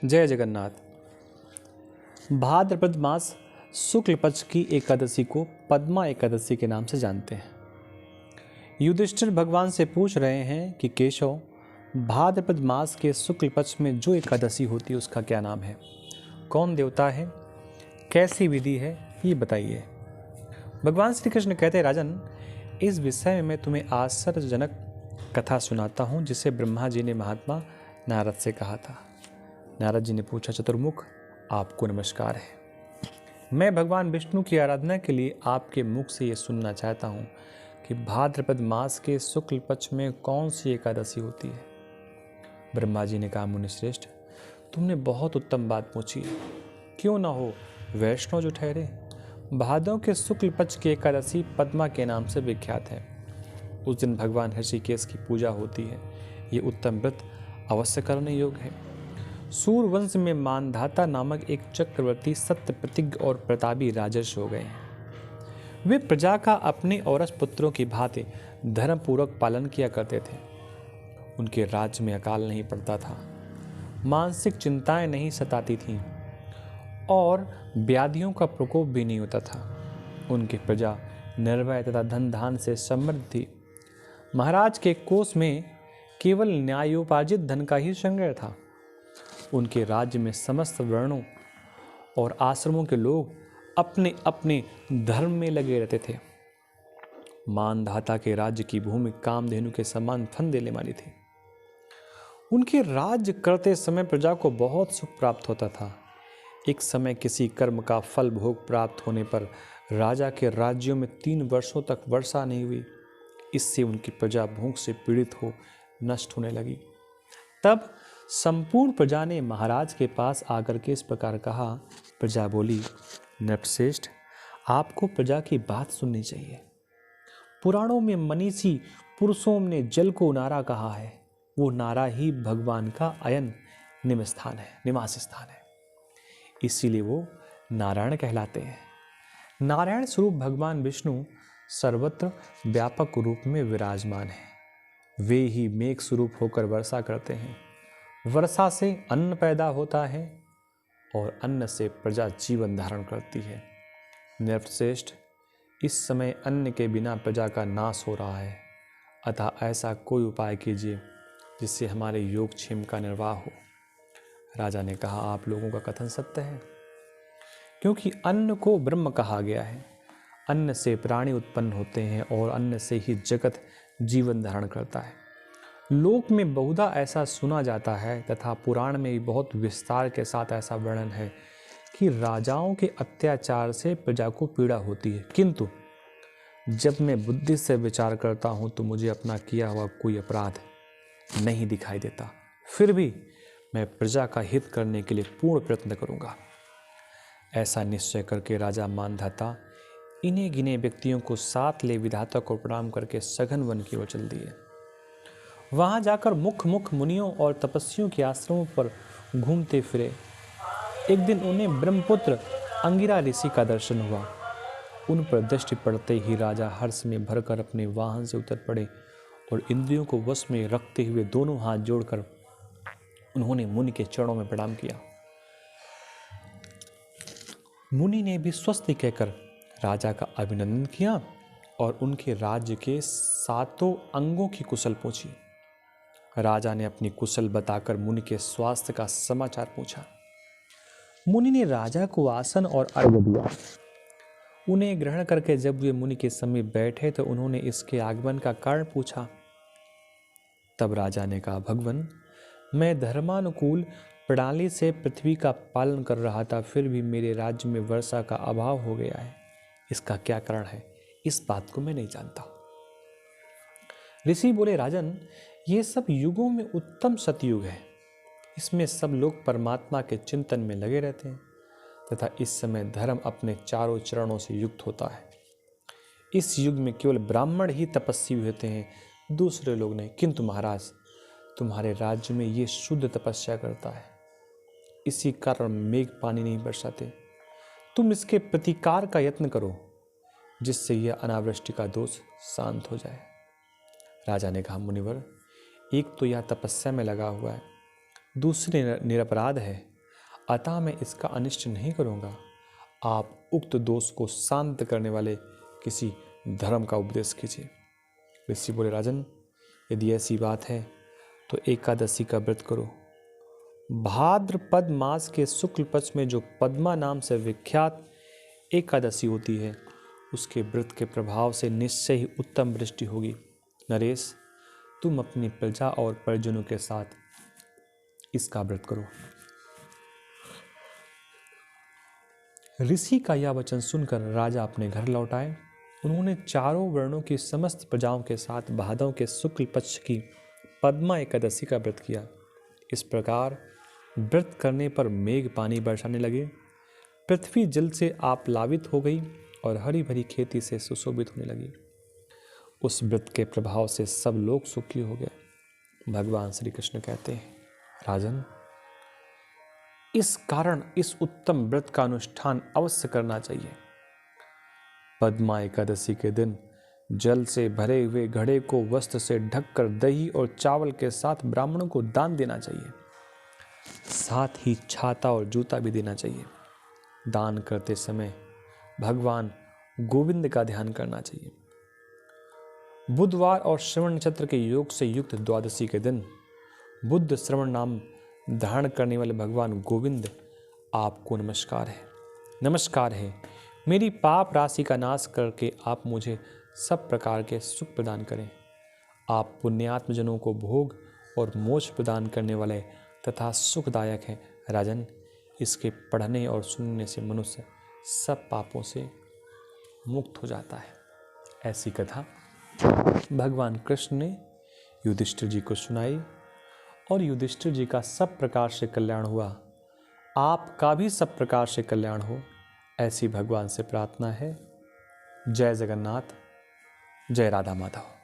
जय जगन्नाथ। भाद्रपद मास शुक्ल पक्ष की एकादशी को पद्मा एकादशी के नाम से जानते हैं। युधिष्ठिर भगवान से पूछ रहे हैं कि केशव, भाद्रपद मास के शुक्ल पक्ष में जो एकादशी होती है उसका क्या नाम है, कौन देवता है, कैसी विधि है, ये बताइए। भगवान श्री कृष्ण कहते हैं, राजन, इस विषय में मैं तुम्हें आश्चर्यजनक कथा सुनाता हूँ जिसे ब्रह्मा जी ने महात्मा नारद से कहा था। नारद जी ने पूछा, चतुर्मुख, आपको नमस्कार है। मैं भगवान विष्णु की आराधना के लिए आपके मुख से ये सुनना चाहता हूँ कि भाद्रपद मास के शुक्ल पक्ष में कौन सी एकादशी होती है। ब्रह्मा जी ने कहा, मुनिश्रेष्ठ, तुमने बहुत उत्तम बात पूछी है। क्यों ना हो वैष्णव जो ठहरे। भादों के शुक्ल पक्ष की एकादशी पद्मा के नाम से विख्यात है। उस दिन भगवान ऋषिकेश की पूजा होती है। ये उत्तम व्रत अवश्य करने योग्य है। सूर्यवंश में मानधाता नामक एक चक्रवर्ती सत्य प्रतिज्ञ और प्रतापी राजर्षि हो गए हैं। वे प्रजा का अपने औरस पुत्रों की भांति धर्मपूर्वक पालन किया करते थे। उनके राज्य में अकाल नहीं पड़ता था, मानसिक चिंताएं नहीं सताती थीं और व्याधियों का प्रकोप भी नहीं होता था। उनकी प्रजा निर्भय तथा धन धान से समृद्ध थी। महाराज के कोष में केवल न्यायोपार्जित धन का ही संग्रह था। उनके राज्य में समस्त वर्णों और आश्रमों के लोग अपने अपने धर्म में लगे रहते थे। मानधाता के राज्य की भूमि कामधेनु के समान फन देने वाली थी। उनके राज्य करते समय प्रजा को बहुत सुख प्राप्त होता था। एक समय किसी कर्म का फल भोग प्राप्त होने पर राजा के राज्यों में 3 वर्षों तक वर्षा नहीं हुई। इससे उनकी प्रजा भूख से पीड़ित हो नष्ट होने लगी। तब संपूर्ण प्रजा ने महाराज के पास आकर के इस प्रकार कहा। प्रजा बोली, नृपश्रेष्ठ, आपको प्रजा की बात सुननी चाहिए। पुराणों में मनीषी पुरुषों ने जल को नारा कहा है। वो नारा ही भगवान का अयन निवास स्थान है। इसीलिए वो नारायण कहलाते हैं। नारायण स्वरूप भगवान विष्णु सर्वत्र व्यापक रूप में विराजमान है। वे ही मेघ स्वरूप होकर वर्षा करते हैं। वर्षा से अन्न पैदा होता है और अन्न से प्रजा जीवन धारण करती है। नृपश्रेष्ठ, इस समय अन्न के बिना प्रजा का नाश हो रहा है। अतः ऐसा कोई उपाय कीजिए जिससे हमारे योगक्षेम का निर्वाह हो। राजा ने कहा, आप लोगों का कथन सत्य है, क्योंकि अन्न को ब्रह्म कहा गया है। अन्न से प्राणी उत्पन्न होते हैं और अन्न से ही जगत जीवन धारण करता है। लोक में बहुधा ऐसा सुना जाता है तथा पुराण में भी बहुत विस्तार के साथ ऐसा वर्णन है कि राजाओं के अत्याचार से प्रजा को पीड़ा होती है, किंतु जब मैं बुद्धि से विचार करता हूँ तो मुझे अपना किया हुआ कोई अपराध नहीं दिखाई देता। फिर भी मैं प्रजा का हित करने के लिए पूर्ण प्रयत्न करूँगा। ऐसा निश्चय करके राजा मानधाता इन्हें गिने व्यक्तियों को साथ ले विधाता को प्रणाम करके सघन वन की ओर चल दिए। वहां जाकर मुख मुनियों और तपस्वियों के आश्रमों पर घूमते फिरे। एक दिन उन्हें ब्रह्मपुत्र अंगिरा ऋषि का दर्शन हुआ। उन पर दृष्टि पड़ते ही राजा हर्ष में भरकर अपने वाहन से उतर पड़े और इंद्रियों को वश में रखते हुए दोनों हाथ जोड़कर उन्होंने मुनि के चरणों में प्रणाम किया। मुनि ने भी स्वस्ति कहकर राजा का अभिनंदन किया और उनके राज्य के 7 अंगों की कुशल पूछी। राजा ने अपनी कुशल बताकर मुनि के स्वास्थ्य का समाचार पूछा। मुनि ने राजा को आसन और अर्घ्य दिया। उन्हें ग्रहण करके जब वे मुनि के समीप बैठे तो उन्होंने इसके आगमन का कारण पूछा। तब राजा ने कहा, भगवन, मैं धर्मानुकूल प्रणाली से पृथ्वी का पालन कर रहा था, फिर भी मेरे राज्य में वर्षा का अभाव हो गया है। इसका क्या कारण है, इस बात को मैं नहीं जानता। ऋषि बोले, राजन, ये सब युगों में उत्तम सतयुग है। इसमें सब लोग परमात्मा के चिंतन में लगे रहते हैं तथा इस समय धर्म अपने चारों चरणों से युक्त होता है। इस युग में केवल ब्राह्मण ही तपस्वी होते हैं, दूसरे लोग नहीं। किंतु महाराज, तुम्हारे राज्य में ये शुद्ध तपस्या करता है, इसी कारण मेघ पानी नहीं बरसाते। तुम इसके प्रतिकार का यत्न करो जिससे यह अनावृष्टि का दोष शांत हो जाए। राजा ने कहा, मुनिवर, एक तो यह तपस्या में लगा हुआ है, दूसरे निरपराध है, अतः मैं इसका अनिष्ट नहीं करूँगा। आप उक्त दोष को शांत करने वाले किसी धर्म का उपदेश कीजिए। ऋषि बोले, राजन, यदि ऐसी बात है तो एकादशी का व्रत करो। भाद्रपद मास के शुक्ल पक्ष में जो पद्मा नाम से विख्यात एकादशी होती है, उसके व्रत के प्रभाव से निश्चय ही उत्तम वृष्टि होगी। नरेश, तुम अपनी प्रजा और परिजनों के साथ इसका व्रत करो। ऋषि का यह वचन सुनकर राजा अपने घर लौट आए। उन्होंने चारों वर्णों की समस्त प्रजाओं के साथ भादव के शुक्ल पक्ष की पद्मा एकादशी का व्रत किया। इस प्रकार व्रत करने पर मेघ पानी बरसाने लगे, पृथ्वी जल से आप्लावित हो गई और हरी भरी खेती से सुशोभित होने लगी। उस व्रत के प्रभाव से सब लोग सुखी हो गए। भगवान श्री कृष्ण कहते हैं, राजन, इस कारण इस उत्तम व्रत का अनुष्ठान अवश्य करना चाहिए। पद्मा एकादशी के दिन जल से भरे हुए घड़े को वस्त्र से ढककर दही और चावल के साथ ब्राह्मणों को दान देना चाहिए। साथ ही छाता और जूता भी देना चाहिए। दान करते समय भगवान गोविंद का ध्यान करना चाहिए। बुधवार और श्रवण नक्षत्र के योग से युक्त द्वादशी के दिन बुद्ध श्रवण नाम धारण करने वाले भगवान गोविंद आपको नमस्कार है। मेरी पाप राशि का नाश करके आप मुझे सब प्रकार के सुख प्रदान करें। आप पुण्यात्म जनों को भोग और मोक्ष प्रदान करने वाले तथा सुखदायक हैं। राजन, इसके पढ़ने और सुनने से मनुष्य सब पापों से मुक्त हो जाता है। ऐसी कथा भगवान कृष्ण ने युधिष्ठिर जी को सुनाई और युधिष्ठिर जी का सब प्रकार से कल्याण हुआ। आपका भी सब प्रकार से कल्याण हो, ऐसी भगवान से प्रार्थना है। जय जगन्नाथ, जय राधा माधव।